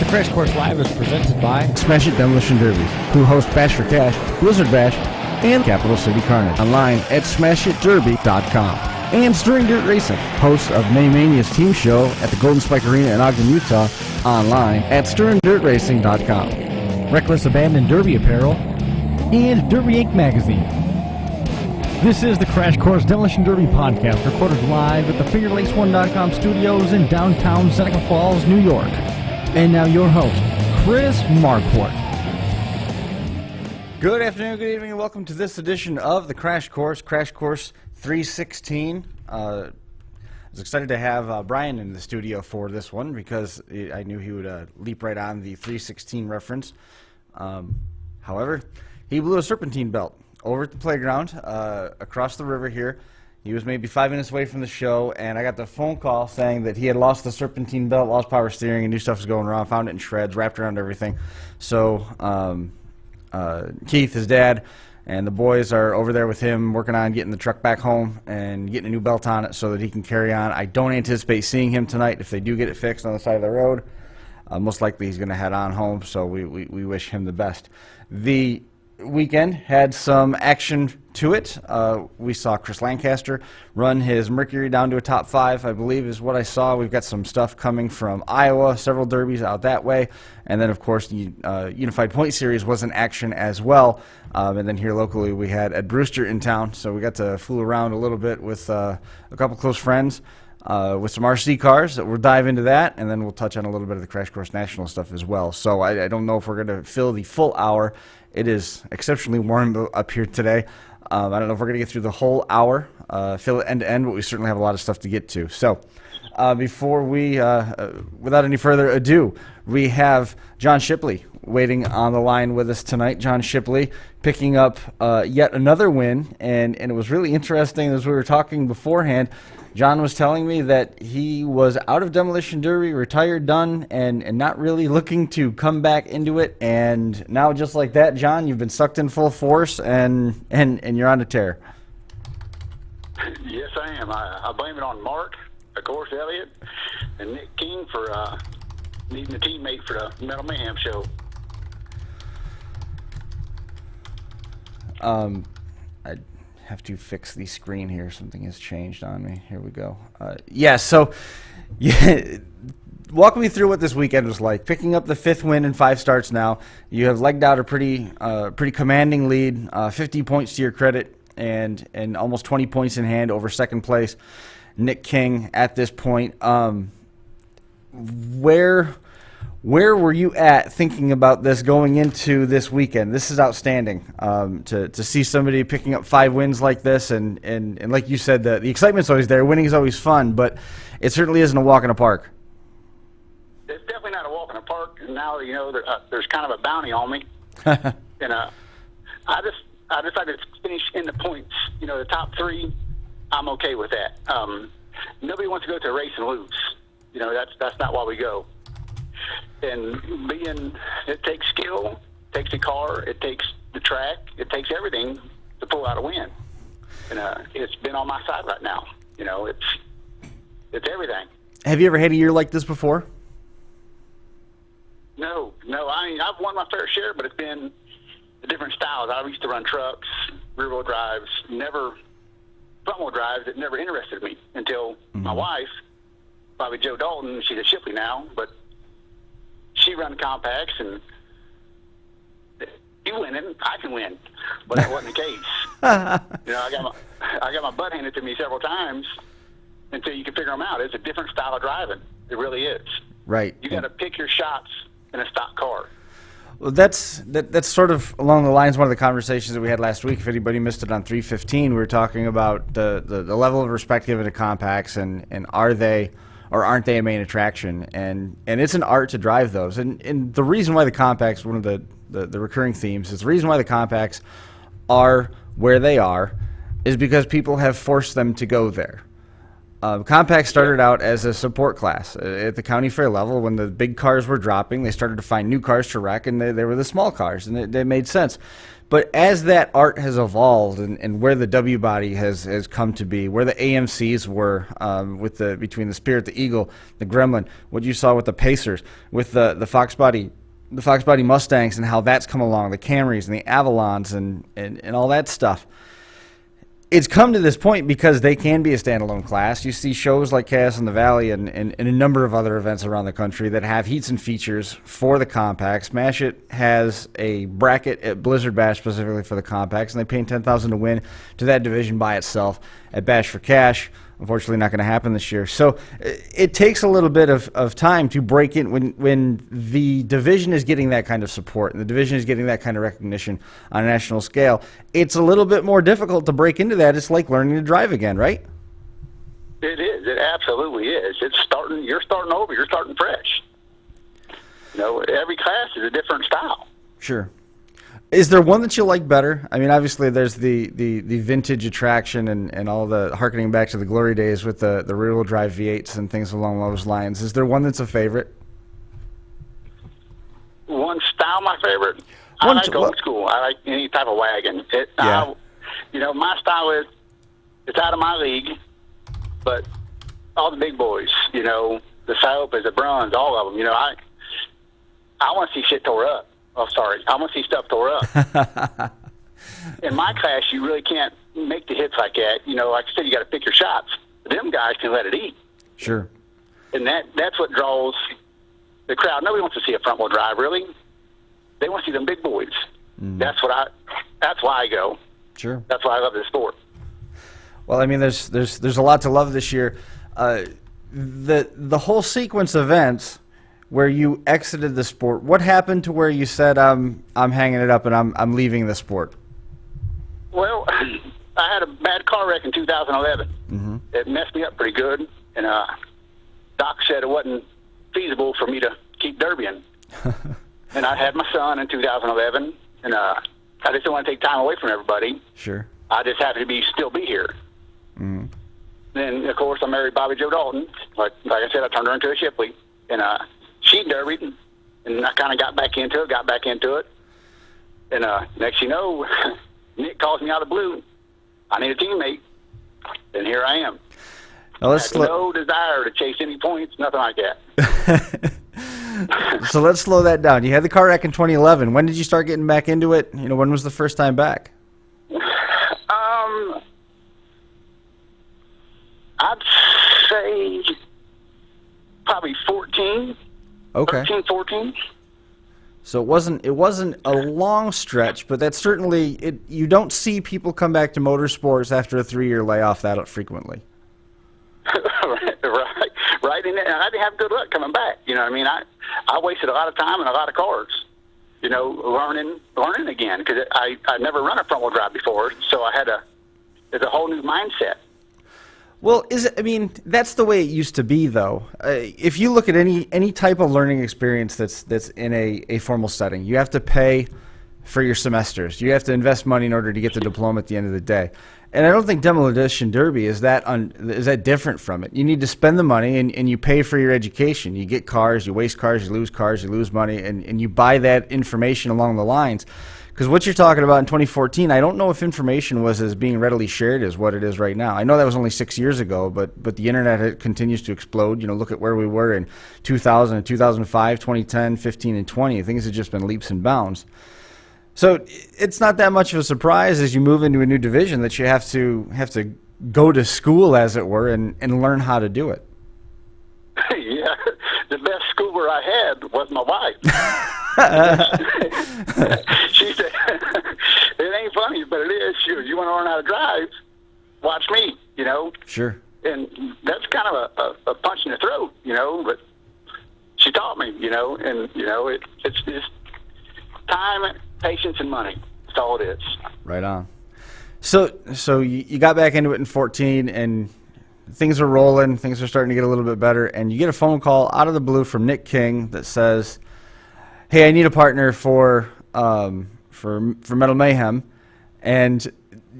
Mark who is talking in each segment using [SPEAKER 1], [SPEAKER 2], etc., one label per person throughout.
[SPEAKER 1] Crash Course Live is presented by
[SPEAKER 2] Smash It Demolition Derbies, who host Bash for Cash, Blizzard Bash, and Capital City Carnage. Online at smashitderby.com. And Stirring Dirt Racing, host of May Mania's team show at the Golden Spike Arena in Ogden, Utah. Online at stirringdirtracing.com.
[SPEAKER 1] Reckless Abandoned Derby Apparel and Derby Inc. Magazine. This is the Crash Course Demolition Derby podcast, recorded live at the FingerLakes1.com studios in downtown Seneca Falls, New York. And now your host, Chris Marquardt.
[SPEAKER 2] Good afternoon, good evening, and welcome to this edition of the Crash Course 316. I was excited to have Brian in the studio for this one because I knew he would leap right on the 316 reference. However, he blew a serpentine belt over at the playground across the river here. He was maybe 5 minutes away from the show, and I got the phone call saying that he had lost the serpentine belt, lost power steering, and new stuff was going wrong, found it in shreds, wrapped around everything. So Keith, his dad, and the boys are over there with him working on getting the truck back home and getting a new belt on it so that he can carry on. I don't anticipate seeing him tonight if they do get it fixed on the side of the road. Most likely he's going to head on home, so we wish him the best. The weekend had some action to it. We saw Chris Lancaster run his Mercury down to a top 5, I believe is what I saw. We've got some stuff coming from Iowa, several derbies out that way. And then, of course, the Unified Point Series was in action as well. And then here locally we had Ed Brewster in town, so we got to fool around a little bit with a couple close friends. With some RC cars, that we'll dive into that, and then we'll touch on a little bit of the Crash Course National stuff as well. So I don't know if we're going to fill the full hour. It is exceptionally warm up here today. I don't know if we're going to get through the whole hour, fill it end to end, but we certainly have a lot of stuff to get to. So before we, without any further ado, we have John Shipley waiting on the line with us tonight. John Shipley picking up yet another win, and it was really interesting as we were talking beforehand. John was telling me that he was out of Demolition Derby, retired, done, and not really looking to come back into it. And now, just like that, John, you've been sucked in full force, and you're on a tear.
[SPEAKER 3] Yes, I am. I blame it on Mark, of course, Elliott, and Nick King for needing a teammate for the Metal Mayhem show.
[SPEAKER 2] I have to fix the screen here. Something has changed on me. Here we go. So walk me through what this weekend was like. Picking up the 5th win in 5 starts now. You have legged out a pretty commanding lead, 50 points to your credit, and almost 20 points in hand over second place, Nick King at this point. Where were you at thinking about this going into this weekend? This is outstanding to see somebody picking up 5 wins like this, and like you said, the excitement's always there. Winning is always fun, but it certainly isn't a walk in a park.
[SPEAKER 3] It's definitely not a walk in the park. And now there's kind of a bounty on me, and I decided to finish in the points. The top 3, I'm okay with that. Nobody wants to go to a race and lose. That's not why we go. And it takes skill, it takes the car, it takes the track, it takes everything to pull out a win. And it's been on my side right now. It's everything.
[SPEAKER 2] Have you ever had a year like this before?
[SPEAKER 3] No. I mean, I've won my fair share, but it's been different styles. I used to run trucks, rear-wheel drives, never front-wheel drives. It never interested me until my wife, Bobby Jo Dalton, she's a Shipley now, but she run compacts, and you win it, I can win. But that wasn't the case. I got my butt handed to me several times until you can figure them out. It's a different style of driving. It really is.
[SPEAKER 2] Right.
[SPEAKER 3] You got to pick your shots in a stock car.
[SPEAKER 2] Well, that's sort of along the lines of one of the conversations that we had last week. If anybody missed it on 315, we were talking about the level of respect given to compacts, and are they or aren't they a main attraction? And it's an art to drive those. And the reason why the compacts, one of the recurring themes, is the reason why the compacts are where they are is because people have forced them to go there. Compact started out as a support class at the county fair level. When the big cars were dropping, they started to find new cars to wreck, and they were the small cars, and they made sense. But as that art has evolved, and where the W body has come to be, where the AMCs were between the Spirit, the Eagle, the Gremlin, what you saw with the Pacers, with the Fox body Mustangs, and how that's come along, the Camrys and the Avalons and all that stuff. It's come to this point because they can be a standalone class. You see shows like Chaos in the Valley and a number of other events around the country that have heats and features for the Compact. Smash It has a bracket at Blizzard Bash specifically for the Compacts, and they pay $10,000 to win to that division by itself at Bash for Cash. Unfortunately, not going to happen this year. So it takes a little bit of time to break in when the division is getting that kind of support and the division is getting that kind of recognition on a national scale. It's a little bit more difficult to break into that. It's like learning to drive again, right?
[SPEAKER 3] It is. It absolutely is. It's starting. You're starting over. You're starting fresh. You know, every class is a different style.
[SPEAKER 2] Sure. Is there one that you like better? I mean, obviously there's the vintage attraction and all the harkening back to the glory days with the rear-wheel drive V8s and things along those lines. Is there one that's a favorite?
[SPEAKER 3] One style, my favorite? I like old school. I like any type of wagon. My style is, it's out of my league, but all the big boys, the Sopas, the Bruns, all of them, I want to see shit tore up. Oh, sorry. I want to see stuff tore up. In my class, you really can't make the hits like that. Like I said, you got to pick your shots. Them guys can let it eat.
[SPEAKER 2] Sure.
[SPEAKER 3] And that's what draws the crowd. Nobody wants to see a front-wheel drive, really. They want to see them big boys. Mm. That's why I go.
[SPEAKER 2] Sure.
[SPEAKER 3] That's why I love this sport.
[SPEAKER 2] Well, I mean, there's a lot to love this year. The whole sequence of events where you exited the sport, what happened to where you said, I'm hanging it up and I'm leaving the sport?
[SPEAKER 3] Well, I had a bad car wreck in 2011. Mm-hmm. It messed me up pretty good, and Doc said it wasn't feasible for me to keep derbying. And I had my son in 2011, and I just didn't want to take time away from everybody.
[SPEAKER 2] Sure.
[SPEAKER 3] I just happened to still be here. Mm-hmm. Then, of course, I married Bobby Joe Dalton. Like I said, I turned her into a Shipley, and she derbied, and I kind of got back into it. And next you know, Nick calls me out of the blue. I need a teammate, and here I am.
[SPEAKER 2] Now
[SPEAKER 3] I have no desire to chase any points, nothing like that.
[SPEAKER 2] So let's slow that down. You had the car wreck in 2011. When did you start getting back into it? When was the first time back?
[SPEAKER 3] I'd say probably 14.
[SPEAKER 2] Okay.
[SPEAKER 3] 13, 14.
[SPEAKER 2] So it wasn't a long stretch, but that's certainly it. You don't see people come back to motorsports after a 3-year layoff that frequently. right. And I didn't have good luck coming back. You know what I mean? I wasted a lot of time and a lot of cars. Learning again, because I never run a front wheel drive before, so it's a whole new mindset. Well, that's the way it used to be, though. If you look at any type of learning experience that's in a formal setting, you have to pay for your semesters. You have to invest money in order to get the diploma at the end of the day. And I don't think Demolition Derby is that different from it. You need to spend the money, and you pay for your education. You get cars, you waste cars, you lose money, and you buy that information along the lines. Because what you're talking about in 2014, I don't know if information was as being readily shared as what it is right now. I know that was only 6 years ago, but the internet continues to explode. Look at where we were in 2000, 2005, 2010, 15, and 20. Things have just been leaps and bounds. So it's not that much of a surprise as you move into a new division that you have to go to school, as it were, and learn how to do it.
[SPEAKER 3] Yeah, the best schooler I had was my wife. She said, "It ain't funny, but it is. You want to learn how to drive? Watch me."
[SPEAKER 2] Sure.
[SPEAKER 3] And that's kind of a punch in the throat, But she taught me, and it's just time, patience, and money. That's all it is.
[SPEAKER 2] Right on. So you got back into it in 14, and things are rolling. Things are starting to get a little bit better, and you get a phone call out of the blue from Nick King that says, "Hey, I need a partner for Metal Mayhem." And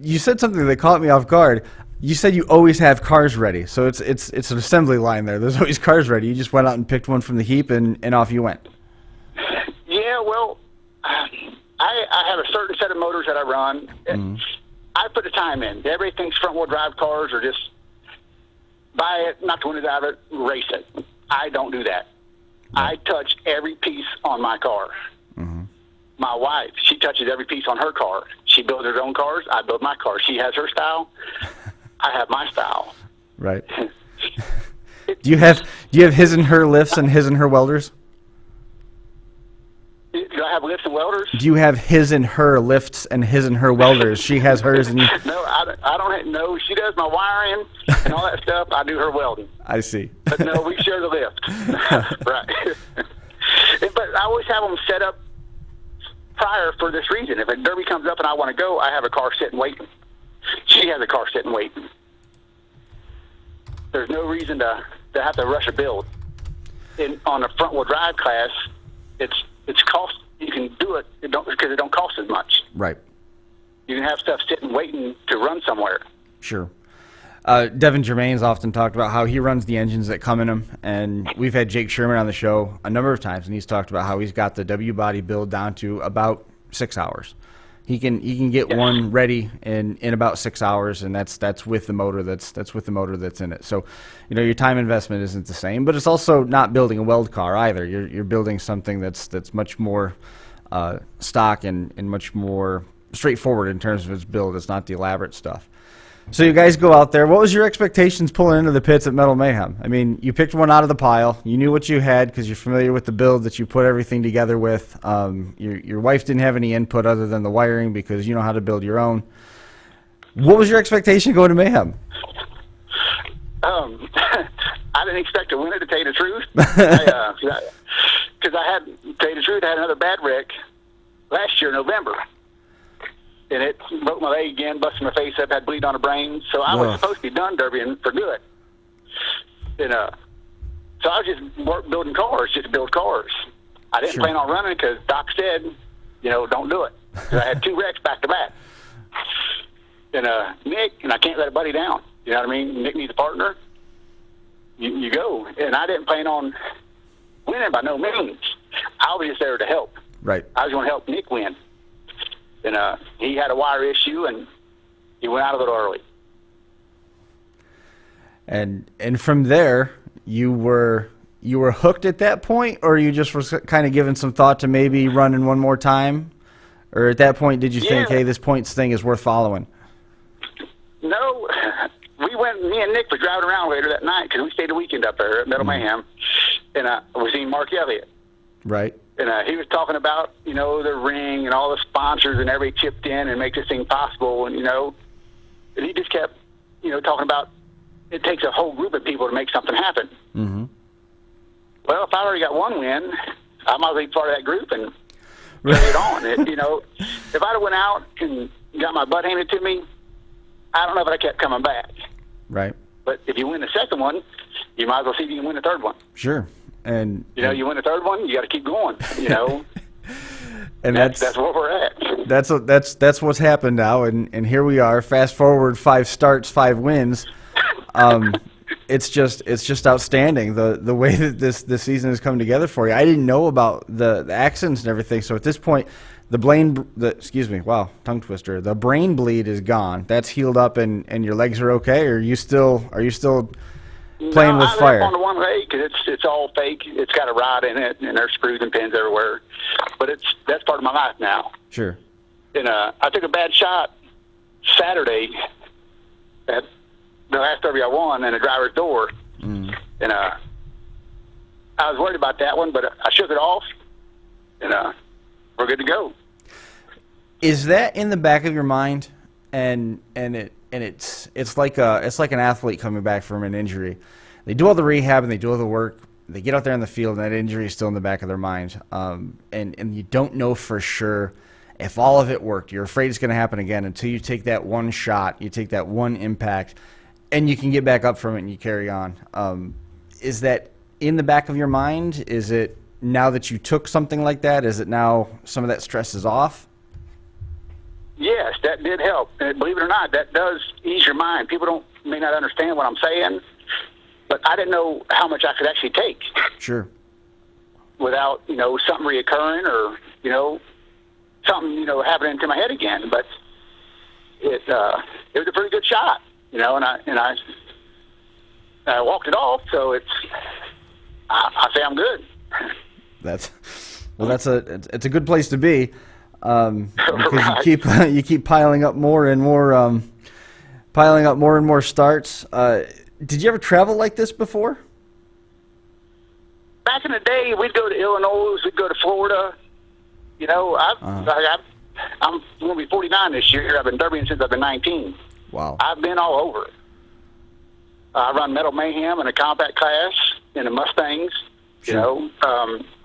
[SPEAKER 2] you said something that caught me off guard. You said you always have cars ready, so it's an assembly line there. There's always cars ready. You just went out and picked one from the heap, and off you went.
[SPEAKER 3] Yeah, well, I have a certain set of motors that I run. Mm-hmm. I put the time in. Everybody thinks front-wheel drive cars are just buy it, knock the windows out of it, race it. I don't do that. Yeah. I touch every piece on my car. Mm-hmm. My wife, she touches every piece on her car. She builds her own cars. I build my cars. She has her style. I have my style.
[SPEAKER 2] Right. Do you have his and her lifts and his and her welders?
[SPEAKER 3] Do I have lifts and welders?
[SPEAKER 2] Do you have his and her lifts and his and her welders? She has hers and you...
[SPEAKER 3] No, I don't. No, she does my wiring and all that stuff. I do her welding.
[SPEAKER 2] I see.
[SPEAKER 3] But no, we share the lift. Right. But I always have them set up prior for this reason. If a derby comes up and I want to go, I have a car sitting waiting. She has a car sitting waiting. There's no reason to have to rush a build. On a front-wheel drive class, it's cost. You can do it because it don't cost as much.
[SPEAKER 2] Right.
[SPEAKER 3] You can have stuff sitting waiting to run somewhere.
[SPEAKER 2] Sure. Devin Germain's often talked about how he runs the engines that come in him, and we've had Jake Sherman on the show a number of times, and he's talked about how he's got the W-body build down to about 6 hours. He can get one ready in about 6 hours, and that's with the motor that's in it. So, your time investment isn't the same, but it's also not building a weld car either. You're building something that's much more stock and much more straightforward in terms of its build. It's not the elaborate stuff. So you guys go out there. What was your expectations pulling into the pits at Metal Mayhem? I mean, you picked one out of the pile. You knew what you had because you're familiar with the build that you put everything together with. Your wife didn't have any input other than the wiring because you know how to build your own. What was your expectation going to Mayhem?
[SPEAKER 3] I didn't expect to win it, to tell you the truth. Because I had another bad wreck last year in November. And it broke my leg again, busted my face up, had bleed on the brain. So I was supposed to be done derbying for good. And so I was just building cars, just to build cars. I didn't plan on running because Doc said, don't do it. Because I had 2 wrecks back to back. And Nick, and I can't let a buddy down. You know what I mean? Nick needs a partner. You go. And I didn't plan on winning by no means. I was just there to help.
[SPEAKER 2] Right.
[SPEAKER 3] I was going to help Nick win. And he had a wire issue, and he went out a little early.
[SPEAKER 2] And from there, you were hooked at that point, or you just was kind of giving some thought to maybe running one more time? Or at that point, did you think, hey, this points thing is worth following?
[SPEAKER 3] No. Me and Nick were driving around later that night because we stayed a weekend up there at Metal Mayhem, and we seen Mark Elliott.
[SPEAKER 2] Right.
[SPEAKER 3] And he was talking about, the ring and all the sponsors and everybody chipped in and make this thing possible. And, and he just kept, talking about it takes a whole group of people to make something happen. Mm-hmm. Well, if I already got one win, I might as well be part of that group and carry it on. If I'd have went out and got my butt handed to me, I don't know if I kept coming back.
[SPEAKER 2] Right.
[SPEAKER 3] But if you win the second one, you might as well see if you can win the third one.
[SPEAKER 2] Sure. And
[SPEAKER 3] you win the third one, you got to keep going.
[SPEAKER 2] And
[SPEAKER 3] that's where we're at.
[SPEAKER 2] That's what's happened now, and here we are. Fast forward 5 starts, 5 wins. It's just outstanding the way that this season has come together for you. I didn't know about the accidents and everything, so at this point, the tongue twister. The brain bleed is gone. That's healed up, and your legs are okay. Or are you still playing with fire?
[SPEAKER 3] I on the one leg because it's all fake. It's got a rod in it, and there's screws and pins everywhere. But that's part of my life now.
[SPEAKER 2] Sure.
[SPEAKER 3] And I took a bad shot Saturday at the last derby I won in the driver's door. Mm. And I was worried about that one, but I shook it off, and we're good to go.
[SPEAKER 2] Is that in the back of your mind? And it's like an athlete coming back from an injury. They do all the rehab and they do all the work. They get out there in the field, and that injury is still in the back of their mind. And you don't know for sure if all of it worked. You're afraid it's going to happen again until you take that one shot, you take that one impact, and you can get back up from it and you carry on. Is that in the back of your mind? Is it now that you took something like that? Is it now some of that stress is off?
[SPEAKER 3] Yes, that did help. And believe it or not, that does ease your mind. People may not understand what I'm saying, but I didn't know how much I could actually take.
[SPEAKER 2] Sure.
[SPEAKER 3] Without, something reoccurring or, something, happening to my head again. But it was a pretty good shot, and I walked it off, so I say I'm good.
[SPEAKER 2] It's a good place to be, because
[SPEAKER 3] Right.
[SPEAKER 2] you keep piling up more and more starts. Did you ever travel like this before?
[SPEAKER 3] Back in the day, we'd go to Illinois, we'd go to Florida. I'm going to be 49 this year. I've been derbying since I've been 19.
[SPEAKER 2] Wow.
[SPEAKER 3] I've been all over. I run Metal Mayhem in a compact class in the Mustangs,
[SPEAKER 2] Sure.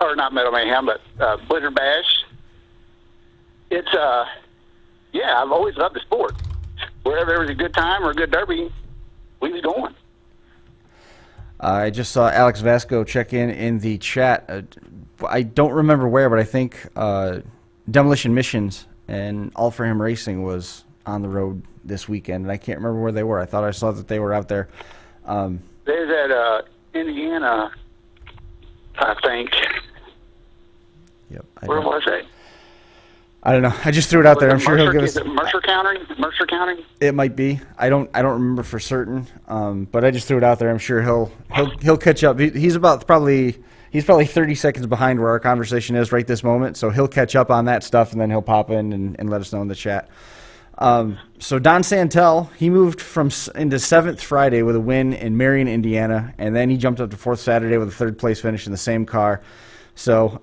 [SPEAKER 3] or not Metal Mayhem, but Blizzard Bash. It's, I've always loved the sport. Wherever there was a good time or a good derby, we was going.
[SPEAKER 2] I just saw Alex Vasco check in the chat. I don't remember where, but I think Demolition Missions and All For Him Racing was on the road this weekend, and I can't remember where they were. I thought I saw that they were out there.
[SPEAKER 3] There's at Indiana, I think.
[SPEAKER 2] Yep.
[SPEAKER 3] Where was it?
[SPEAKER 2] I don't know. I just threw it out there. I'm sure he'll give us.
[SPEAKER 3] Is it Mercer County? Mercer County?
[SPEAKER 2] It might be. I don't remember for certain. But I just threw it out there. I'm sure he'll catch up. He's probably 30 seconds behind where our conversation is right this moment. So he'll catch up on that stuff, and then he'll pop in and let us know in the chat. So Don Santel, he moved into 7th Friday with a win in Marion, Indiana, and then he jumped up to 4th Saturday with a 3rd place finish in the same car. So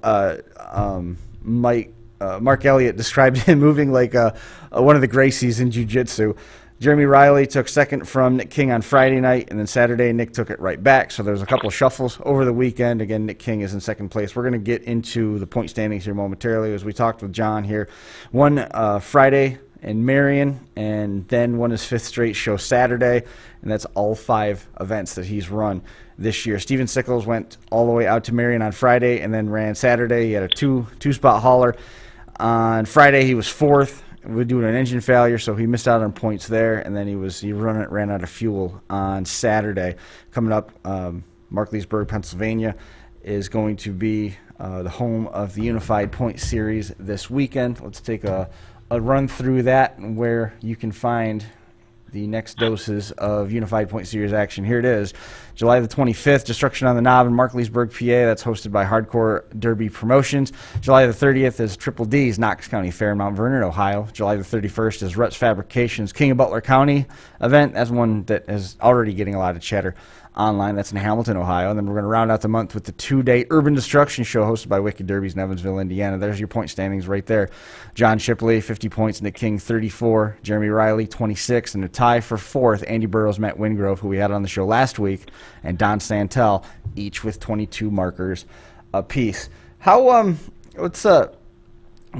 [SPEAKER 2] Mark Elliott described him moving like one of the Gracies in jiu-jitsu. Jeremy Riley took 2nd from Nick King on Friday night, and then Saturday Nick took it right back. So there's a couple of shuffles over the weekend. Again, Nick King is in 2nd place. We're going to get into the point standings here momentarily as we talked with John here. One Friday in Marion, and then won his 5th straight show Saturday, and that's all 5 events that he's run this year. Steven Sickles went all the way out to Marion on Friday and then ran Saturday. He had a two-spot hauler. On Friday, he was 4th. We were doing an engine failure, so he missed out on points there, and then he ran out of fuel on Saturday. Coming up, Markleysburg, Pennsylvania, is going to be the home of the Unified Point Series this weekend. Let's take a run through that and where you can find the next doses of Unified Point Series action. Here it is. July the 25th, Destruction on the Knob in Markleysburg, PA. That's hosted by Hardcore Derby Promotions. July the 30th is Triple D's, Knox County Fair, Mount Vernon, Ohio. July the 31st is Ruts Fabrications, King of Butler County event. That's one that is already getting a lot of chatter online. That's in Hamilton, Ohio. And then we're going to round out the month with the 2-day Urban Destruction Show hosted by Wicked Derbies in Evansville, Indiana. There's your point standings right there. John Shipley, 50 points. Nick King, 34. Jeremy Riley, 26. And a tie for 4th, Andy Burrows, Matt Wingrove, who we had on the show last week, and Don Santel, each with 22 markers apiece. Let's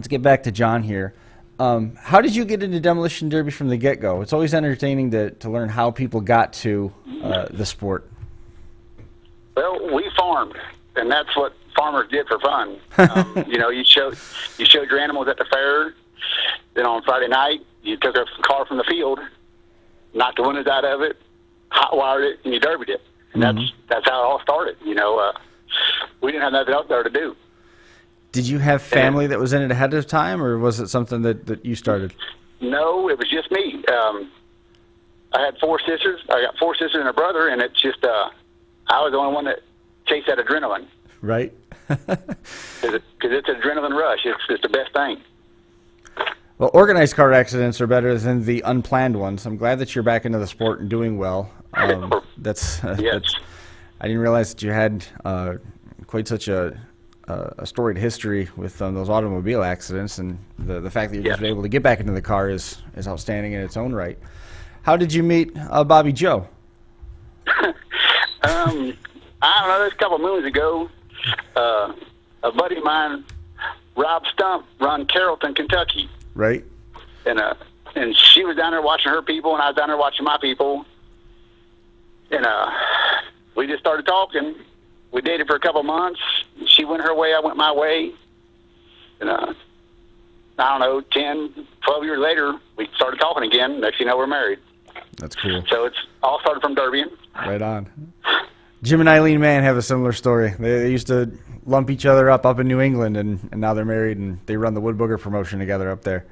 [SPEAKER 2] get back to John here. How did you get into Demolition Derby from the get-go? It's always entertaining to learn how people got to the sport.
[SPEAKER 3] Well, we farmed, and that's what farmers did for fun. You showed your animals at the fair. Then on Friday night, you took a car from the field, knocked the windows out of it, hot wired it, and you derbied it. And that's how it all started. We didn't have nothing else there to do.
[SPEAKER 2] Did you have family that was in it ahead of time, or was it something that you started?
[SPEAKER 3] No, it was just me. I had 4 sisters. I got 4 sisters and a brother, and it's just I was the only one that chased that adrenaline.
[SPEAKER 2] Right.
[SPEAKER 3] Because it's an adrenaline rush. It's the best thing.
[SPEAKER 2] Well, organized car accidents are better than the unplanned ones. I'm glad that you're back into the sport and doing well. That's
[SPEAKER 3] Yes.
[SPEAKER 2] I didn't realize that you had quite such a storied history with those automobile accidents, and the fact that you're just able to get back into the car is outstanding in its own right. How did you meet Bobby Joe?
[SPEAKER 3] I don't know. This a couple of moons ago, a buddy of mine, Rob Stump, run Carrollton, Kentucky.
[SPEAKER 2] Right.
[SPEAKER 3] And she was down there watching her people, and I was down there watching my people. And we just started talking. We dated for a couple of months. She went her way, I went my way. And I I don't know, 10, 12 years later, we started talking again. Next thing you know, we're married.
[SPEAKER 2] That's cool.
[SPEAKER 3] So it's all started from Derby.
[SPEAKER 2] Right on. Jim and Eileen Mann have a similar story. They used to lump each other up in New England, and now they're married, and they run the Wood Booger promotion together up there.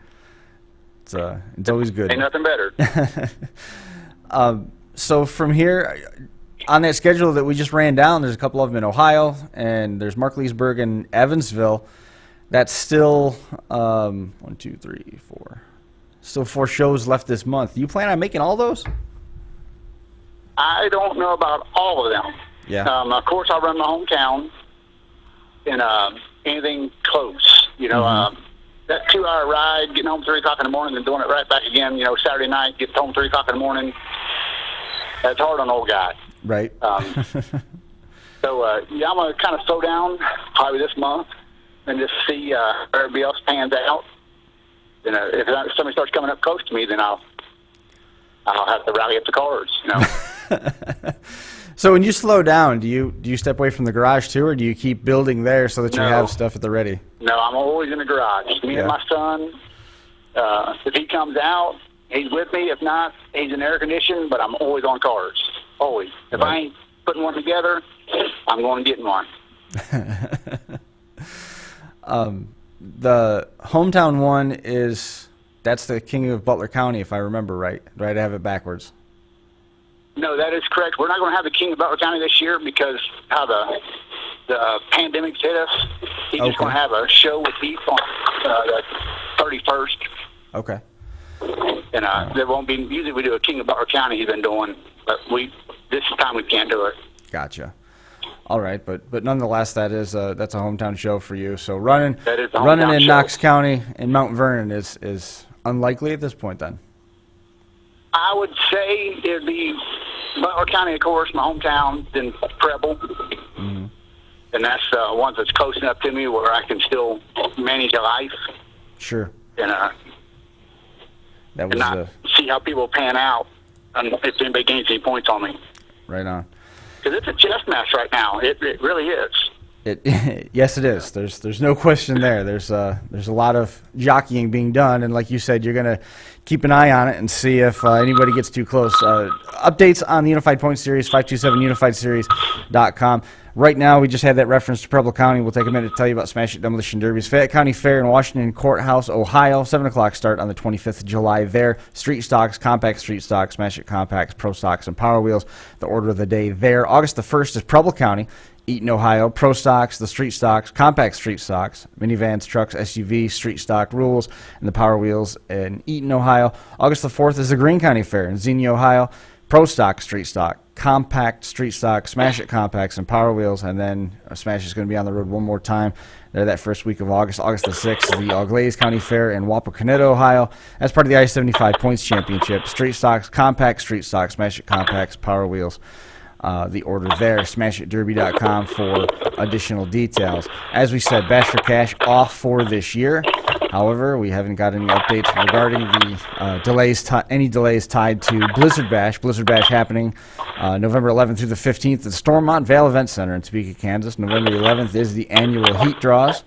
[SPEAKER 2] It's always good.
[SPEAKER 3] Ain't nothing better.
[SPEAKER 2] So from here, on that schedule that we just ran down, there's a couple of them in Ohio, and there's Markleysburg and Evansville. That's still 1, 2, 3, 4. Still 4 shows left this month. Do you plan on making all those?
[SPEAKER 3] I don't know about all of them.
[SPEAKER 2] Yeah.
[SPEAKER 3] Of course, I run my hometown in anything close. That 2-hour ride, getting home 3 o'clock in the morning and doing it right back again, Saturday night, getting home 3 o'clock in the morning, that's hard on an old guy.
[SPEAKER 2] Right.
[SPEAKER 3] So, I'm going to kind of slow down probably this month and just see everybody else pans out. If somebody starts coming up close to me, then I'll have to rally up the cars,
[SPEAKER 2] So when you slow down, do you step away from the garage too, or do you keep building there so that you have stuff at the ready?
[SPEAKER 3] No, I'm always in the garage. Me and my son, if he comes out, he's with me. If not, he's in air conditioning, but I'm always on cars. Always. If I ain't putting one together, I'm going to get one.
[SPEAKER 2] The hometown one that's the King of Butler County, if I remember right. Do I have it backwards?
[SPEAKER 3] No, that is correct. We're not going to have the King of Butler County this year because how the pandemic's hit us. He's just going to have a show with Heath on the 31st.
[SPEAKER 2] Okay.
[SPEAKER 3] And there won't be. Usually we do a King of Butler County. He's been doing, but this time we can't do it.
[SPEAKER 2] Gotcha. All right, but nonetheless, that's a hometown show for you. So running in Knox County and Mount Vernon is unlikely at this point. Then
[SPEAKER 3] I would say it'd be Butler County, of course, my hometown, then Preble, and that's one that's close enough to me where I can still manage a life.
[SPEAKER 2] Sure.
[SPEAKER 3] And not see how people pan out, and if anybody gains any points on me.
[SPEAKER 2] Right on.
[SPEAKER 3] Because it's a chess match right now. It really is.
[SPEAKER 2] Yes, it is. There's no question there. There's a lot of jockeying being done, and like you said, you're gonna keep an eye on it and see if anybody gets too close. Updates on the Unified Points Series, 527unifiedseries.com. Right now, we just had that reference to Preble County. We'll take a minute to tell you about Smash It Demolition Derbies. Favette County Fair in Washington, Courthouse, Ohio. 7 o'clock start on the 25th of July there. Street stocks, compact street stocks, Smash It compacts, pro stocks, and power wheels. The order of the day there. August the 1st is Preble County, Eaton, Ohio. Pro stocks, the street stocks, compact street stocks, minivans, trucks, SUVs, street stock rules, and the power wheels in Eaton, Ohio. August the 4th is the Greene County Fair in Xenia, Ohio. Pro stock, street stock, compact street stock, Smash It compacts, and power wheels. And then Smash is going to be on the road one more time there that first week of August. August the 6th is the Auglaize County Fair in Wapakoneta, Ohio. That's part of the I-75 Points Championship. Street stocks, compact street stocks, Smash It compacts, power wheels. The order there, smashitderby.com for additional details. As we said, Bash for Cash off for this year. However, we haven't got any updates regarding the any delays tied to Blizzard Bash. Blizzard Bash happening November 11th through the 15th at the Stormont Vail Event Center in Topeka, Kansas. November 11th is the annual heat draws.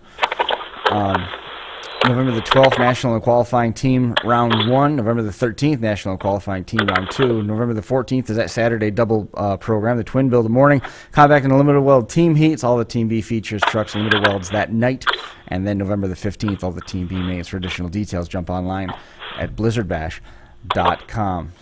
[SPEAKER 2] November the 12th, National and Qualifying Team Round 1. November the 13th, National and Qualifying Team Round 2. November the 14th is that Saturday double program, the Twin Bill of the Morning. Compact and Limited Weld Team Heats. All the Team B features, trucks, and limited welds that night. And then November the 15th, all the Team B mains. For additional details, jump online at blizzardbash.com.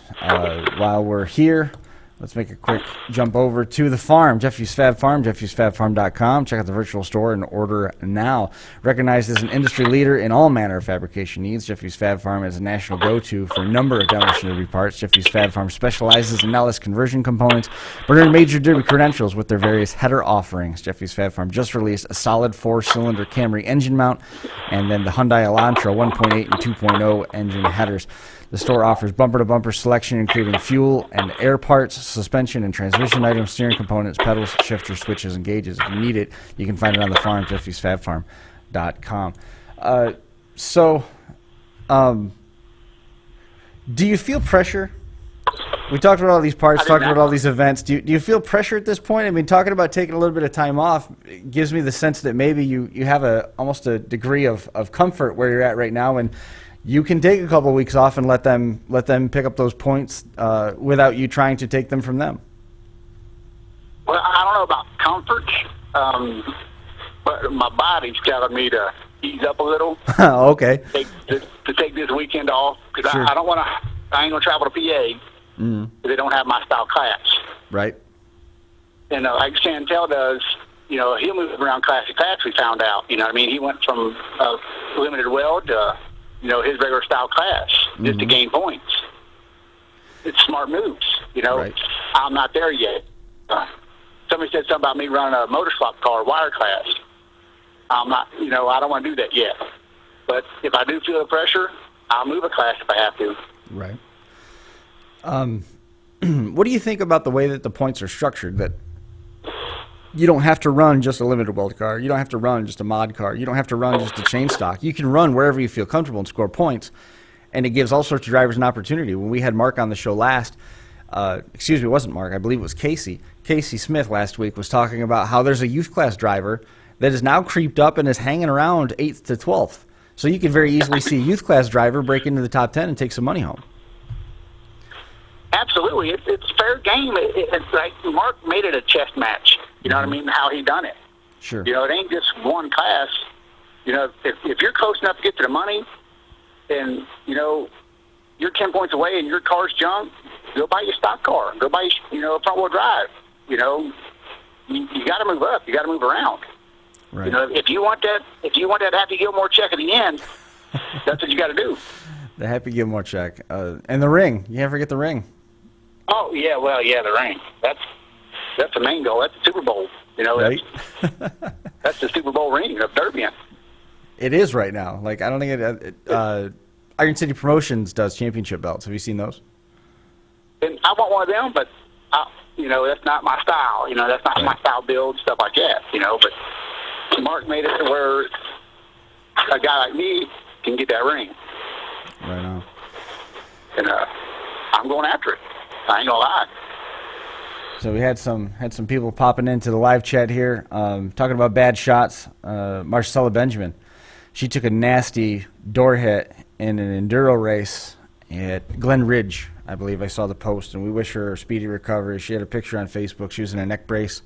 [SPEAKER 2] While we're here, let's make a quick jump over to the farm, Jeffy's Fab Farm, jeffysfabfarm.com. Check out the virtual store and order now. Recognized as an industry leader in all manner of fabrication needs, Jeffy's Fab Farm is a national go-to for a number of demolition derby parts. Jeffy's Fab Farm specializes in Nellis conversion components, but earned major derby credentials with their various header offerings. Jeffy's Fab Farm just released a solid 4-cylinder Camry engine mount, and then the Hyundai Elantra 1.8 and 2.0 engine headers. The store offers bumper-to-bumper selection, including fuel and air parts, suspension and transmission items, steering components, pedals, shifters, switches, and gauges. If you need it, you can find it on the farm, jeffysfabfarm.com. Do you feel pressure We talked about all these parts, talked about all
[SPEAKER 3] know.
[SPEAKER 2] these events. Do you feel pressure at this point? I mean, talking about taking a little bit of time off gives me the sense that maybe you have almost a degree of comfort where you're at right now, and you can take a couple of weeks off and let them pick up those points without you trying to take them from them.
[SPEAKER 3] Well, I don't know about comfort, but my body's telling me to ease up a little.
[SPEAKER 2] Okay.
[SPEAKER 3] To take this weekend off, because
[SPEAKER 2] Sure.
[SPEAKER 3] I don't want to. I ain't gonna travel to PA if they don't have my style class.
[SPEAKER 2] Right.
[SPEAKER 3] And like Chantel does, he'll move around class to class. We found out. You know what I mean? He went from limited weld to his regular style class just to gain points. It's smart moves.
[SPEAKER 2] Right.
[SPEAKER 3] I'm not there yet. Somebody said something about me running a motor swap car wire class. I'm not. I don't want to do that yet. But if I do feel the pressure, I'll move a class if I have to.
[SPEAKER 2] Right. What do you think about the way that the points are structured? That you don't have to run just a limited weld car. You don't have to run just a mod car. You don't have to run just a chain stock. You can run wherever you feel comfortable and score points. And it gives all sorts of drivers an opportunity. When we had Mark on the show last, it wasn't Mark. I believe it was Casey. Casey Smith last week was talking about how there's a youth class driver that is now creeped up and is hanging around 8th to 12th. So you could very easily see a youth class driver break into the top 10 and take some money home.
[SPEAKER 3] Absolutely. It's fair game. It's like Mark made it a chess match. You know what I mean? How he done it.
[SPEAKER 2] Sure.
[SPEAKER 3] It ain't just one class. If you're close enough to get to the money and, you're 10 points away and your car's junk, go buy your stock car. Go buy, a front-wheel drive. You got to move up. You got to move around.
[SPEAKER 2] Right.
[SPEAKER 3] If you want that Happy Gilmore check at the end, that's what you got to do.
[SPEAKER 2] The Happy Gilmore check. And the ring. You can't forget the ring.
[SPEAKER 3] Oh, yeah, the ring. That's the main goal. That's the Super Bowl.
[SPEAKER 2] Right.
[SPEAKER 3] That's the Super Bowl ring of Derbying.
[SPEAKER 2] It is right now. Like, I don't think Iron City Promotions does championship belts. Have you seen those?
[SPEAKER 3] And I want one of them, but, that's not my style. That's not my style build, stuff like that, But Mark made it to where a guy like me can get that ring.
[SPEAKER 2] Right on.
[SPEAKER 3] And I'm going after it. I ain't gonna lie.
[SPEAKER 2] So we had some people popping into the live chat here, talking about bad shots. Marcella Benjamin, she took a nasty door hit in an enduro race at Glen Ridge, I believe. I saw the post, and we wish her a speedy recovery. She had a picture on Facebook. She was in a neck brace.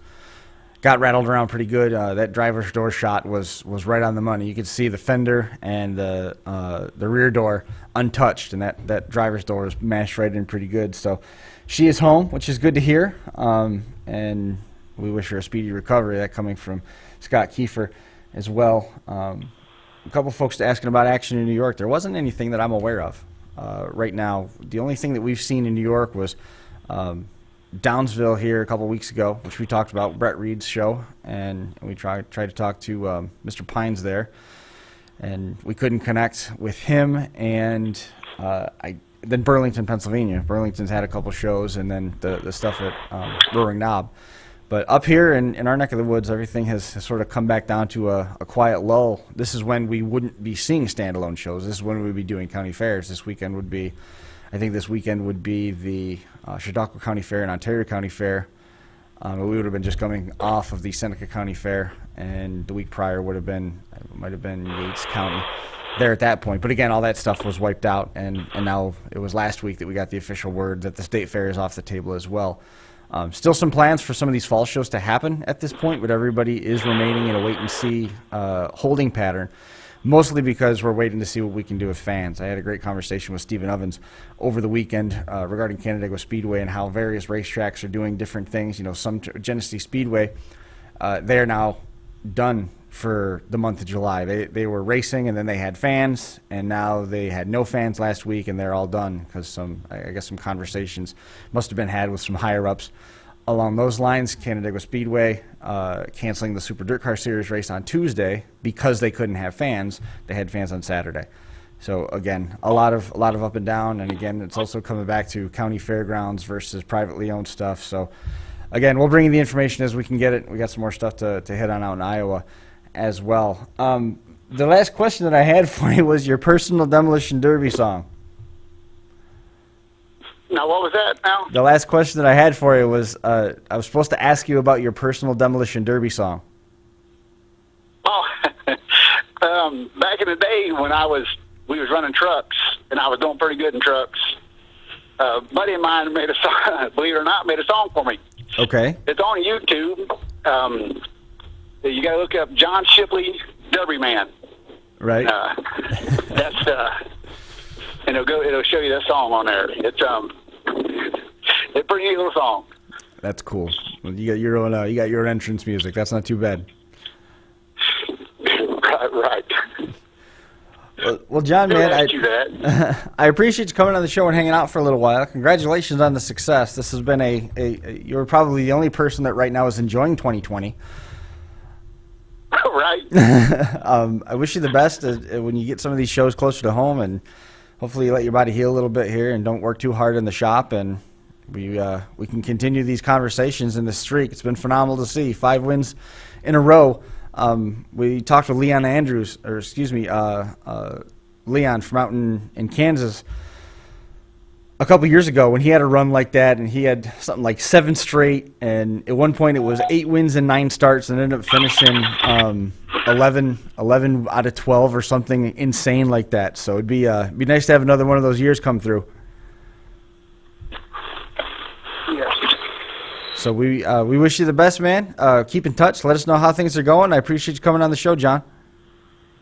[SPEAKER 2] Got rattled around pretty good. That driver's door shot was right on the money. You could see the fender and the rear door untouched, and that driver's door was mashed right in pretty good. So she is home, which is good to hear, and we wish her a speedy recovery. That coming from Scott Kiefer as well. A couple folks asking about action in New York. There wasn't anything that I'm aware of right now. The only thing that we've seen in New York was Downsville here a couple weeks ago, which we talked about, Brett Reed's show, and we tried to talk to Mr. Pines there, and we couldn't connect with him. And then Burlington, Pennsylvania. Burlington's had a couple shows, and then the stuff at Roaring Knob. But up here in our neck of the woods, everything has sort of come back down to a quiet lull. This is when we wouldn't be seeing standalone shows. This is when we'd be doing county fairs. This weekend would be the Chautauqua County Fair and Ontario County Fair. We would have been just coming off of the Seneca County Fair, and the week prior might have been Yates County there at that point. But again, all that stuff was wiped out, and now it was last week that we got the official word that the state fair is off the table as well. Still some plans for some of these fall shows to happen at this point, but everybody is remaining in a wait-and-see holding pattern, mostly because we're waiting to see what we can do with fans. I had a great conversation with Stephen Ovens over the weekend regarding Canandaigua Speedway and how various racetracks are doing different things. Some Genesee Speedway, they are now done for the month of July. They were racing, and then they had fans, and now they had no fans last week, and they're all done because some conversations must have been had with some higher-ups along those lines. Canandaigua Speedway canceling the Super Dirt Car Series race on Tuesday because they couldn't have fans. They had fans on Saturday. So again, a lot of up and down, and again, it's also coming back to county fairgrounds versus privately owned stuff. So again, we'll bring you the information as we can get it. We got some more stuff to hit on out in Iowa as well. The last question that I had for you was your personal Demolition Derby song.
[SPEAKER 3] Now, what was that now?
[SPEAKER 2] The last question that I had for you was, I was supposed to ask you about your personal Demolition Derby song.
[SPEAKER 3] Oh, back in the day when we was running trucks, and I was doing pretty good in trucks, a buddy of mine made a song, believe it or not, made a song for me.
[SPEAKER 2] Okay.
[SPEAKER 3] It's on YouTube. You got to look up John Shipley, Derby Man.
[SPEAKER 2] Right.
[SPEAKER 3] That's and it'll show you that song on there. It's a pretty neat little song.
[SPEAKER 2] That's cool. Well, you got your own entrance music. That's not too bad.
[SPEAKER 3] Right.
[SPEAKER 2] Well, John, man, I appreciate you coming on the show and hanging out for a little while. Congratulations on the success. This has been you're probably the only person that right now is enjoying 2020.
[SPEAKER 3] Right.
[SPEAKER 2] I wish you the best when you get some of these shows closer to home, and hopefully you let your body heal a little bit here and don't work too hard in the shop, and we can continue these conversations in this streak. It's been phenomenal to see 5 wins in a row. We talked with Leon from out in Kansas a couple years ago when he had a run like that, and he had something like 7 straight, and at one point it was 8 wins and 9 starts, and ended up finishing 11 out of 12 or something insane like that. So it'd be nice to have another one of those years come through.
[SPEAKER 3] Yes.
[SPEAKER 2] So we wish you the best, man. Keep in touch. Let us know how things are going. I appreciate you coming on the show, John.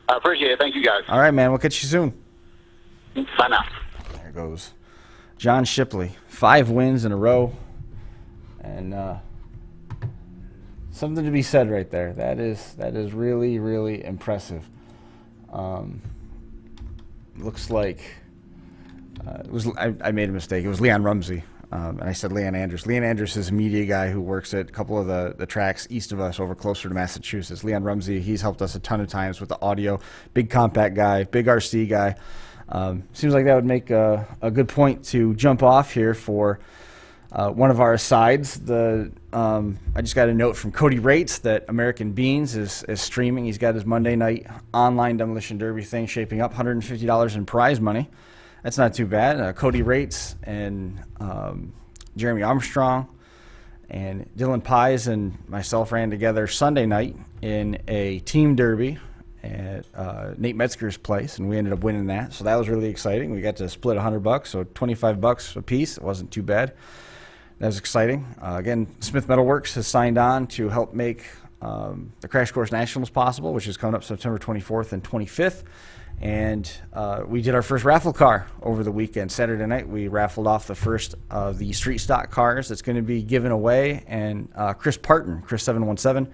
[SPEAKER 3] I appreciate it. Thank you, guys.
[SPEAKER 2] All right, man. We'll catch you soon.
[SPEAKER 3] Bye now.
[SPEAKER 2] There goes John Shipley. 5 wins in a row. And something to be said right there. That is really, really impressive. Looks like it was. I made a mistake. It was Leon Rumsey. And I said Leon Andrews. Leon Andrews is a media guy who works at a couple of the tracks east of us, over closer to Massachusetts. Leon Rumsey, he's helped us a ton of times with the audio. Big compact guy, big RC guy. Seems like that would make a good point to jump off here for one of our asides. I just got a note from Cody Rates that American Beans is streaming. He's got his Monday night online Demolition Derby thing shaping up, $150 in prize money. That's not too bad. Cody Rates and Jeremy Armstrong and Dylan Pies and myself ran together Sunday night in a team derby at Nate Metzger's place, and we ended up winning that. So that was really exciting. We got to split $100, so $25 a piece. It wasn't too bad. That was exciting. Again, Smith Metalworks has signed on to help make the Crash Course Nationals possible, which is coming up September 24th and 25th. And we did our first raffle car over the weekend. Saturday night, we raffled off the first of the street stock cars that's going to be given away. And Chris Parton, Chris717,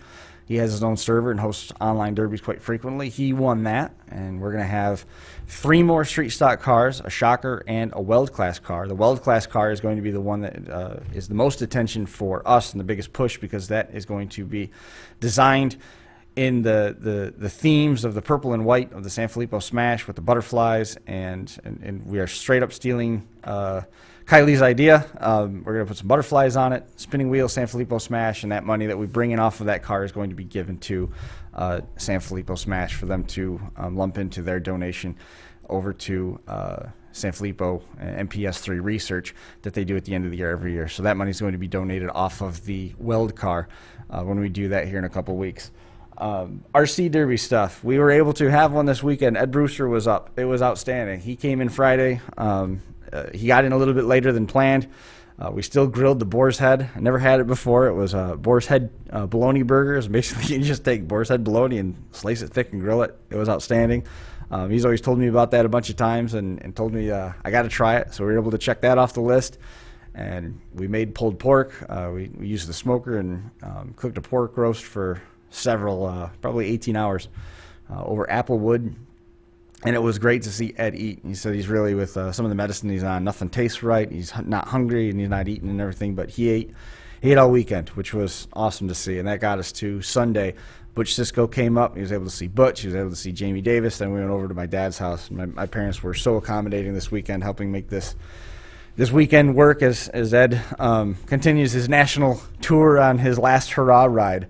[SPEAKER 2] he has his own server and hosts online derbies quite frequently. He won that, and we're going to have 3 more street stock cars, a shocker, and a weld class car. The weld class car is going to be the one that is the most attention for us and the biggest push, because that is going to be designed in the themes of the purple and white of the San Filippo Smash with the butterflies, and we are straight up stealing Kylie's idea. We're going to put some butterflies on it, spinning wheel, San Filippo Smash, and that money that we bring in off of that car is going to be given to San Filippo Smash for them to lump into their donation over to San Filippo MPS3 research that they do at the end of the year every year. So that money is going to be donated off of the weld car when we do that here in a couple weeks. RC Derby stuff. We were able to have one this weekend. Ed Brewster was up. It was outstanding. He came in Friday. He got in a little bit later than planned. We still grilled the boar's head. I never had it before. It was a boar's head bologna burgers. Basically, you just take boar's head bologna and slice it thick and grill it. It was outstanding. He's always told me about that a bunch of times and told me I got to try it. So we were able to check that off the list. And we made pulled pork. We used the smoker and cooked a pork roast for several, probably 18 hours over apple wood. And it was great to see Ed eat. He said he's really, with some of the medicine he's on, nothing tastes right. He's not hungry and he's not eating and everything, but he ate all weekend, which was awesome to see. And that got us to Sunday. Butch Cisco came up. He was able to see Butch. He was able to see Jamie Davis. Then we went over to my dad's house. My parents were so accommodating this weekend, helping make this weekend work as Ed continues his national tour on his last hurrah ride.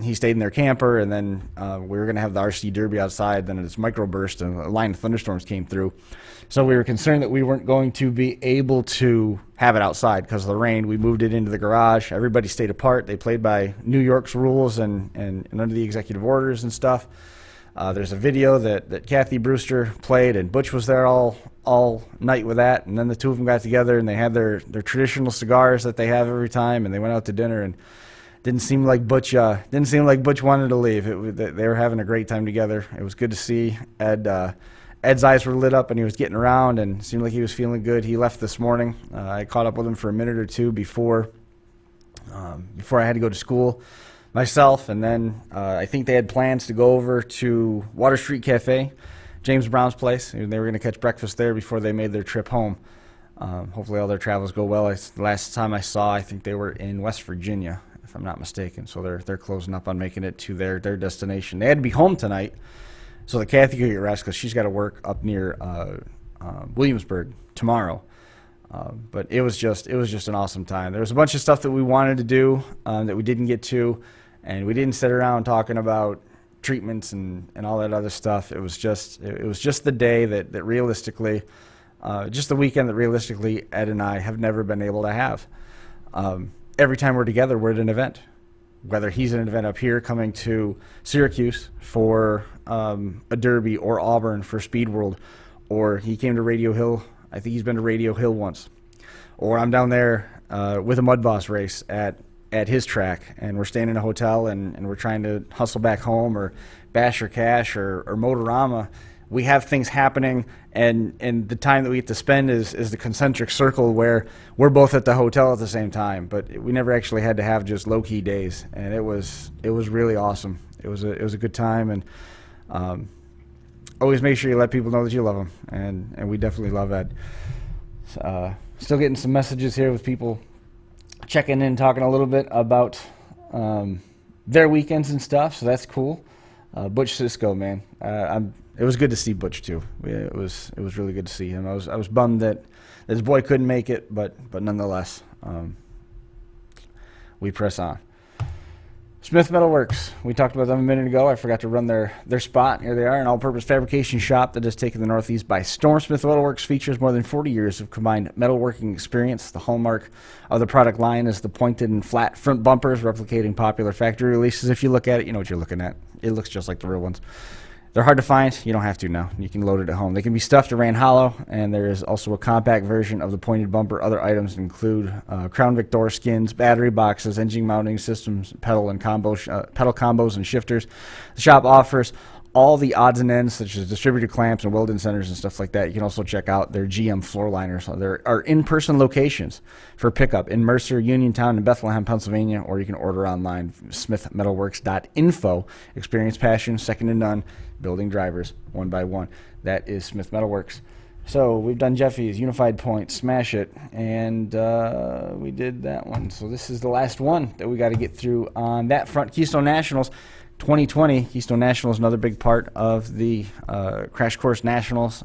[SPEAKER 2] he stayed in their camper, and then we were going to have the RC Derby outside. Then this microburst and a line of thunderstorms came through. So we were concerned that we weren't going to be able to have it outside because of the rain. We moved it into the garage. Everybody stayed apart. They played by New York's rules and under the executive orders and stuff. There's a video that Kathy Brewster played, and Butch was there all night with that. And then the two of them got together, and they had their traditional cigars that they have every time, and they went out to dinner. And didn't seem like Butch wanted to leave. They were having a great time together. It was good to see Ed. Ed's eyes were lit up, and he was getting around, and seemed like he was feeling good. He left this morning. I caught up with him for a minute or two before I had to go to school myself, and then I think they had plans to go over to Water Street Cafe, James Brown's place. They were going to catch breakfast there before they made their trip home. Hopefully all their travels go well. The last time I saw, I think they were in West Virginia, if I'm not mistaken. So they're closing up on making it to their destination. They had to be home tonight so that Kathy could get rest because she's got to work up near Williamsburg tomorrow. But it was just an awesome time. There was a bunch of stuff that we wanted to do that we didn't get to, and we didn't sit around talking about treatments and all that other stuff. It was just the day that realistically, just the weekend that realistically Ed and I have never been able to have. Every time we're together, we're at an event. Whether he's at an event up here coming to Syracuse for a Derby, or Auburn for Speed World, or he came to Radio Hill. I think he's been to Radio Hill once. Or I'm down there with a Mud Boss race at his track, and we're staying in a hotel, and we're trying to hustle back home, or Bash or Cash or Motorama. We have things happening, and the time that we get to spend is the concentric circle where we're both at the hotel at the same time. But we never actually had to have just low-key days, and it was really awesome. It was a good time, and always make sure you let people know that you love them, and we definitely love Ed. Still getting some messages here with people checking in, talking a little bit about their weekends and stuff, so that's cool. Butch Cisco, man, it was good to see Butch too. It was really good to see him. I was bummed that his boy couldn't make it, but nonetheless, we press on. Smith Metalworks. We talked about them a minute ago. I forgot to run their spot. Here they are, an all-purpose fabrication shop that has taken the Northeast by storm. Smith Metalworks features more than 40 years of combined metalworking experience. The hallmark of the product line is the pointed and flat front bumpers, replicating popular factory releases. If you look at it, you know what you're looking at. It looks just like the real ones. They're hard to find. You don't have to now. You can load it at home. They can be stuffed or ran hollow, and there is also a compact version of the pointed bumper. Other items include Crown Vic door skins, battery boxes, engine mounting systems, pedal combos, and shifters. The shop offers all the odds and ends, such as distributor clamps and welding centers and stuff like that. You can also check out their GM floor liners. There are in-person locations for pickup in Mercer, Uniontown, and Bethlehem, Pennsylvania, or you can order online, smithmetalworks.info. Experience, passion, second to none, building drivers one by one. That is Smith Metalworks. So we've done Jeffy's, Unified Point, Smash It, and we did that one. So this is the last one that we got to get through on that front. Keystone Nationals 2020. Keystone Nationals, another big part of the Crash Course Nationals.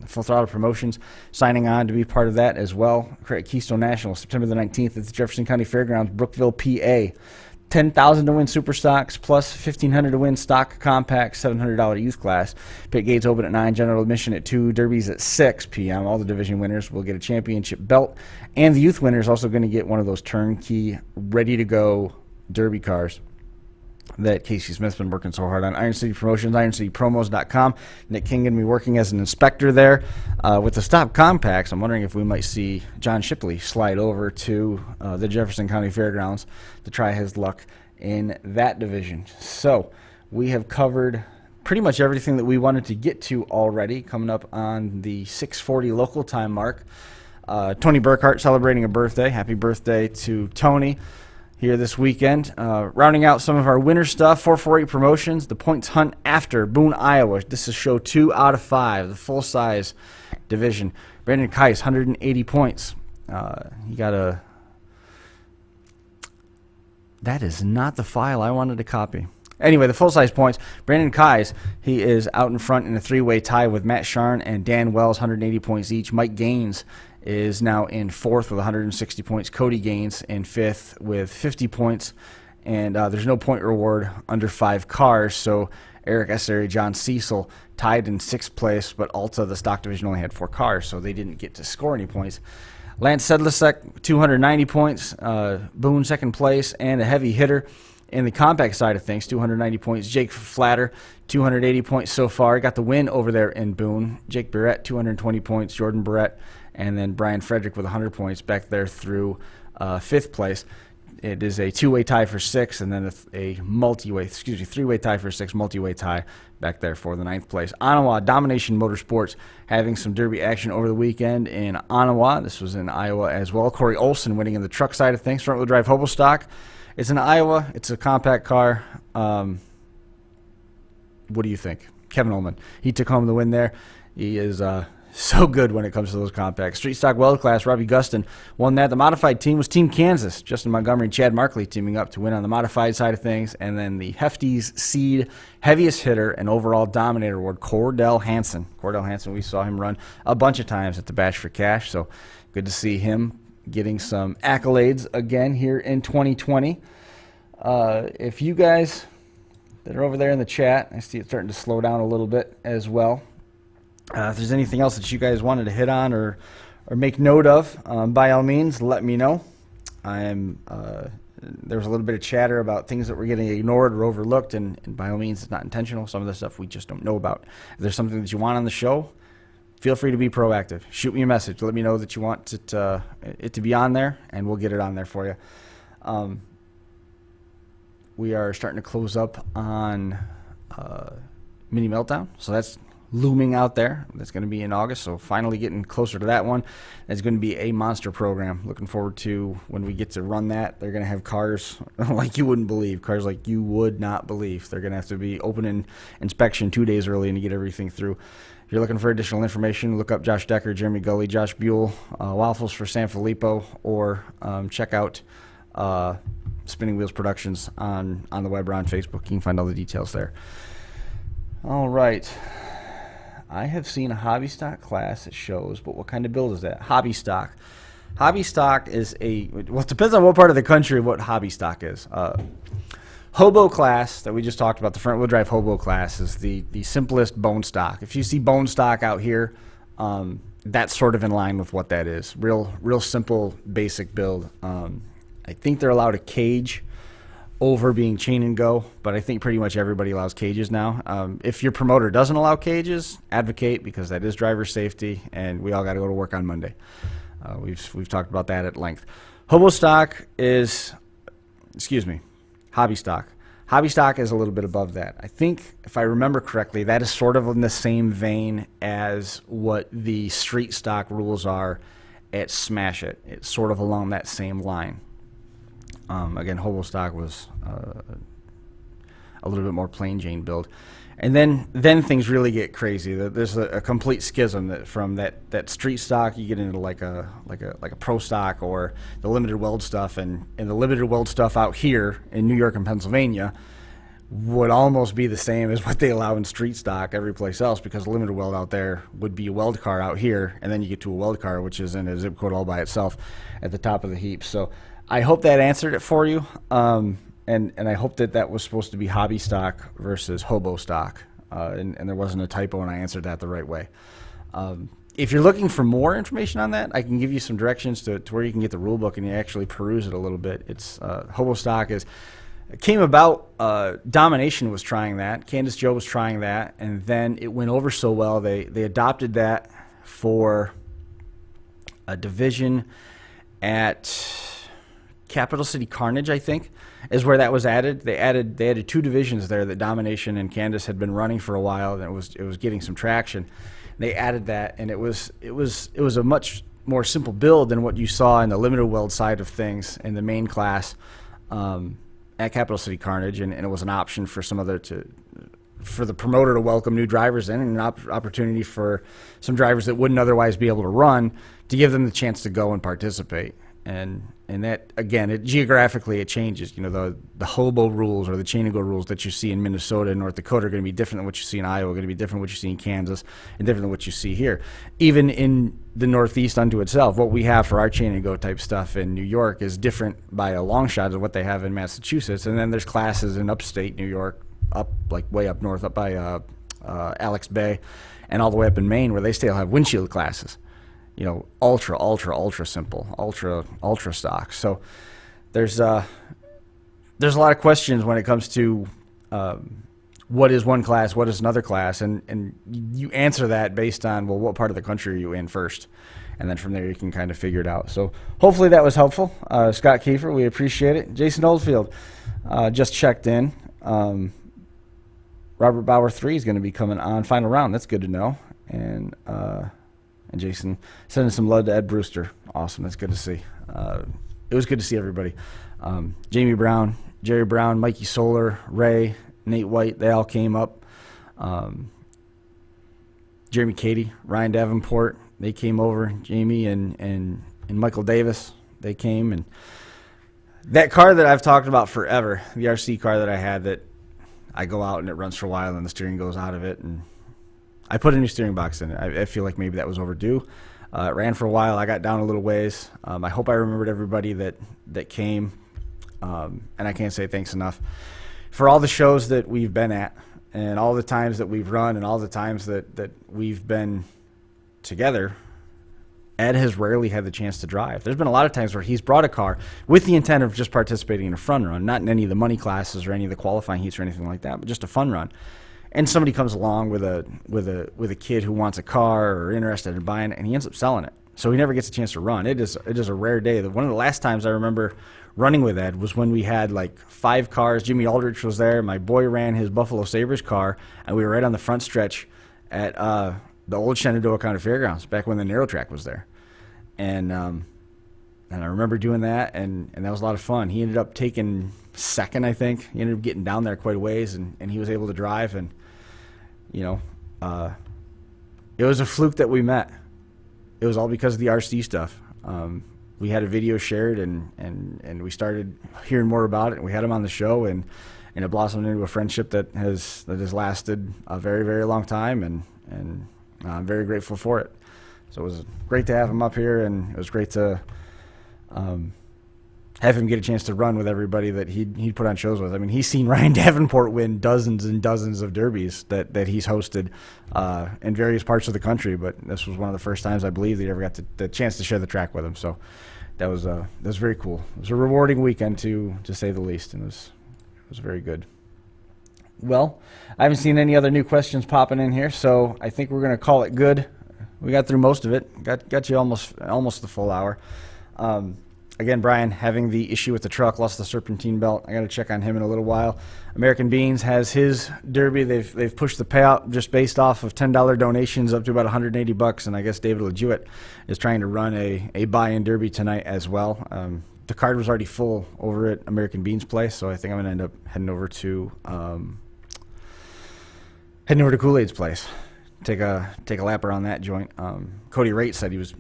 [SPEAKER 2] Full Throttle Promotions signing on to be part of that as well. Keystone Nationals, September the 19th at the Jefferson County Fairgrounds, Brookville, PA. $10,000 to win super stocks, plus $1,500 to win stock compact, $700 youth class. Pit gates open at 9, general admission at 2, derbies at 6 p.m. All the division winners will get a championship belt, and the youth winner is also going to get one of those turnkey, ready-to-go derby cars that Casey Smith's been working so hard on. Iron City Promotions, IronCityPromos.com. Nick King going to be working as an inspector there. With the stock compacts, I'm wondering if we might see John Shipley slide over to the Jefferson County Fairgrounds to try his luck in that division. So we have covered pretty much everything that we wanted to get to already. Coming up on the 6:40 local time mark. Tony Burkhart celebrating a birthday. Happy birthday to Tony here this weekend. Rounding out some of our winter stuff, 448 Promotions, the Points Hunt After, Boone, Iowa. This is show 2 out of 5, the full-size division. Brandon Keiss, 180 points. He got a... That is not the file I wanted to copy. Anyway, the full-size points, Brandon Keiss, he is out in front in a three-way tie with Matt Sharn and Dan Wells, 180 points each. Mike Gaines is now in 4th with 160 points. Cody Gaines in 5th with 50 points. and there's no point reward under 5 cars. So Eric Essary, John Cecil tied in 6th place, but Alta, the stock division, only had 4 cars, so they didn't get to score any points. Lance Sedlicek, 290 points. Boone, 2nd place, and a heavy hitter in the compact side of things, 290 points. Jake Flatter, 280 points so far. Got the win over there in Boone. Jake Barrett, 220 points. Jordan Barrett, and then Brian Frederick with 100 points back there through 5th place. It is a 2-way tie for 6th, and then a 3-way tie for 6th, multi-way tie back there for the 9th place. Ottawa Domination Motorsports having some Derby action over the weekend in Ottawa. This was in Iowa as well. Corey Olson winning in the truck side of things. Front-wheel drive hobo stock. It's in Iowa. It's a compact car. What do you think? Kevin Ullman. He took home the win there. He is so good when it comes to those compacts. Street stock weld class, Robbie Gustin won that. The modified team was Team Kansas. Justin Montgomery and Chad Markley teaming up to win on the modified side of things. And then the Hefties Seed heaviest hitter and overall dominator award, Cordell Hansen. Cordell Hansen, we saw him run a bunch of times at the Bash for Cash. So good to see him getting some accolades again here in 2020. If you guys that are over there in the chat, I see it starting to slow down a little bit as well. If there's anything else that you guys wanted to hit on or make note of, by all means, let me know. There was a little bit of chatter about things that were getting ignored or overlooked, and by all means, it's not intentional. Some of the stuff we just don't know about. If there's something that you want on the show, feel free to be proactive. Shoot me a message. Let me know that you want it to be on there, and we'll get it on there for you. We are starting to close up on Mini Meltdown, so that's looming out there. That's going to be in August, so finally getting closer to that one. It's going to be a monster program. Looking forward to when we get to run that. They're going to have cars like you wouldn't believe, cars like you would not believe. They're going to have to be open in inspection 2 days early and to get everything through. If you're looking for additional information, look up Josh Decker, Jeremy Gully, Josh Buell, Waffles for San Filippo, or check out Spinning Wheels Productions on the web or on Facebook. You can find all the details there. All right. I have seen a hobby stock class at shows, but what kind of build is that? Hobby stock. Hobby stock is well, it depends on what part of the country what hobby stock is. Hobo class that we just talked about, the front wheel drive hobo class, is the simplest bone stock. If you see bone stock out here, that's sort of in line with what that is. Real simple, basic build. I think they're allowed a cage over being chain and go, but I think pretty much everybody allows cages now. If your promoter doesn't allow cages, advocate, because that is driver safety, and we all got to go to work on Monday. We've talked about that at length. Hobo stock is, hobby stock. Hobby stock is a little bit above that. I think, if I remember correctly, that is sort of in the same vein as what the street stock rules are at Smash It. It's sort of along that same line. Again, hobo stock was a little bit more plain Jane build. And then things really get crazy. There's a complete schism that from that street stock you get into like a pro stock or the limited weld stuff, and the limited weld stuff out here in New York and Pennsylvania would almost be the same as what they allow in street stock every place else, because the limited weld out there would be a weld car out here, and then you get to a weld car which is in a zip code all by itself at the top of the heap. So I hope that answered it for you. And I hope that was supposed to be hobby stock versus hobo stock, and there wasn't a typo and I answered that the right way. If you're looking for more information on that, I can give you some directions to where you can get the rule book and you actually peruse it a little bit. It's hobo stock came about. Domination was trying that. Candace Joe was trying that, and then it went over so well they adopted that for a division at Capital City Carnage, I think, is where that was added. They added 2 divisions there that Domination and Candace had been running for a while, and it was getting some traction. They added that, and it was a much more simple build than what you saw in the limited weld side of things in the main class at Capital City Carnage, and it was an option for for the promoter to welcome new drivers in, and an opportunity for some drivers that wouldn't otherwise be able to run to give them the chance to go and participate. And that, again, geographically it changes. You know, the hobo rules or the chain and go rules that you see in Minnesota and North Dakota are going to be different than what you see in Iowa, going to be different than what you see in Kansas, and different than what you see here. Even in the Northeast unto itself. What we have for our chain and go type stuff in New York is different by a long shot of what they have in Massachusetts. And then there's classes in upstate New York, up like way up north, up by Alex Bay, and all the way up in Maine, where they still have windshield classes. Ultra simple, ultra stock. So there's a lot of questions when it comes to what is one class, what is another class, and you answer that based on, well, what part of the country are you in first? And then from there you can kind of figure it out. So hopefully that was helpful. Scott Kiefer, we appreciate it. Jason Oldfield just checked in. Robert Bauer 3 is going to be coming on final round. That's good to know. And Jason sending some love to Ed Brewster. Awesome. That's good to see. It was good to see everybody. Jamie Brown, Jerry Brown, Mikey Solar, Ray, Nate White, they all came up. Jeremy Cady, Ryan Davenport, they came over. Jamie and Michael Davis, they came. And that car that I've talked about forever, the RC car that I had, that I go out and it runs for a while and the steering goes out of it, and I put a new steering box in it. I feel like maybe that was overdue. It ran for a while. I got down a little ways. I hope I remembered everybody that came, and I can't say thanks enough for all the shows that we've been at, and all the times that we've run, and all the times that we've been together. Ed has rarely had the chance to drive. There's been a lot of times where he's brought a car with the intent of just participating in a fun run, not in any of the money classes or any of the qualifying heats or anything like that, but just a fun run. And somebody comes along with a kid who wants a car or interested in buying it, and he ends up selling it. So he never gets a chance to run. It is a rare day. One of the last times I remember running with Ed was when we had like 5 cars. Jimmy Aldrich was there. My boy ran his Buffalo Sabres car, and we were right on the front stretch at the old Shenandoah County Fairgrounds back when the narrow track was there. And I remember doing that, and that was a lot of fun. He ended up taking second, I think. He ended up getting down there quite a ways, and he was able to drive. And it was a fluke that we met. It was all because of the RC stuff. We had a video shared, and we started hearing more about it. And we had him on the show, and it blossomed into a friendship that has lasted a very, very long time, and I'm very grateful for it. So it was great to have him up here, and it was great to have him get a chance to run with everybody that he'd put on shows with. I mean, he's seen Ryan Davenport win dozens and dozens of derbies that he's hosted in various parts of the country, but this was one of the first times I believe that he ever got the chance to share the track with him. So that was very cool. It was a rewarding weekend to say the least, and it was very good. Well, I haven't seen any other new questions popping in here, so I think we're going to call it good. We got through most of it. Got you almost the full hour. Again, Brian having the issue with the truck, lost the serpentine belt. I got to check on him in a little while. American Beans has his derby. They've pushed the payout just based off of $10 donations up to about $180, and I guess David LeJewitt is trying to run a buy-in derby tonight as well. The card was already full over at American Beans' place, so I think I'm going to end up heading over to Kool-Aid's place. Take a lap around that joint. Cody Raitt said he was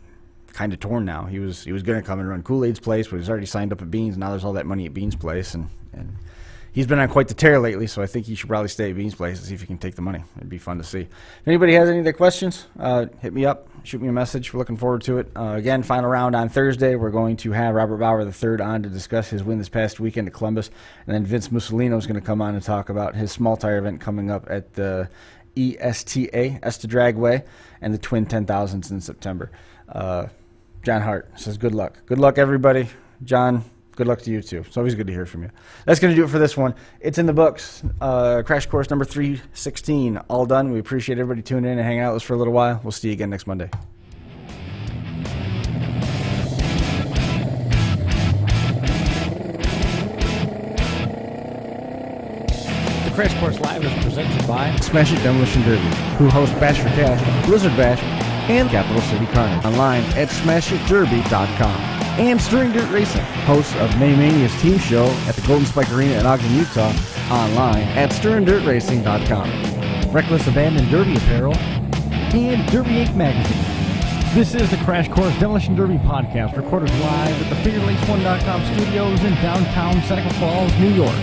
[SPEAKER 2] kind of torn now. He was going to come and run Kool-Aid's place, but he's already signed up at Beans, and now there's all that money at Beans' place, and he's been on quite the tear lately, so I think he should probably stay at Beans' place and see if he can take the money. It'd be fun to see. If anybody has any other questions, hit me up, shoot me a message. We're looking forward to it. Again, final round on Thursday. We're going to have Robert Bauer III on to discuss his win this past weekend at Columbus, and then Vince Mussolino is going to come on and talk about his small tire event coming up at the ESTA, Esta Dragway, and the Twin 10,000s in September. John Hart says, good luck. Good luck, everybody. John, good luck to you, too. It's always good to hear from you. That's going to do it for this one. It's in the books. Crash course number 316, all done. We appreciate everybody tuning in and hanging out with us for a little while. We'll see you again next Monday.
[SPEAKER 1] Crash Course Live is presented by Smash It Demolition Derby, who host Bash for Cash, Blizzard Bash, and Capital City Carnage. Online at SmashItDerby.com. And Stirring Dirt Racing, hosts of Maymania's team show at the Golden Spike Arena in Ogden, Utah. Online at StirringDirtRacing.com. Reckless Abandon Derby Apparel, and Derby Inc. Magazine. This is the Crash Course Demolition Derby podcast, recorded live at the FingerLakes1.com studios in downtown Seneca Falls, New York.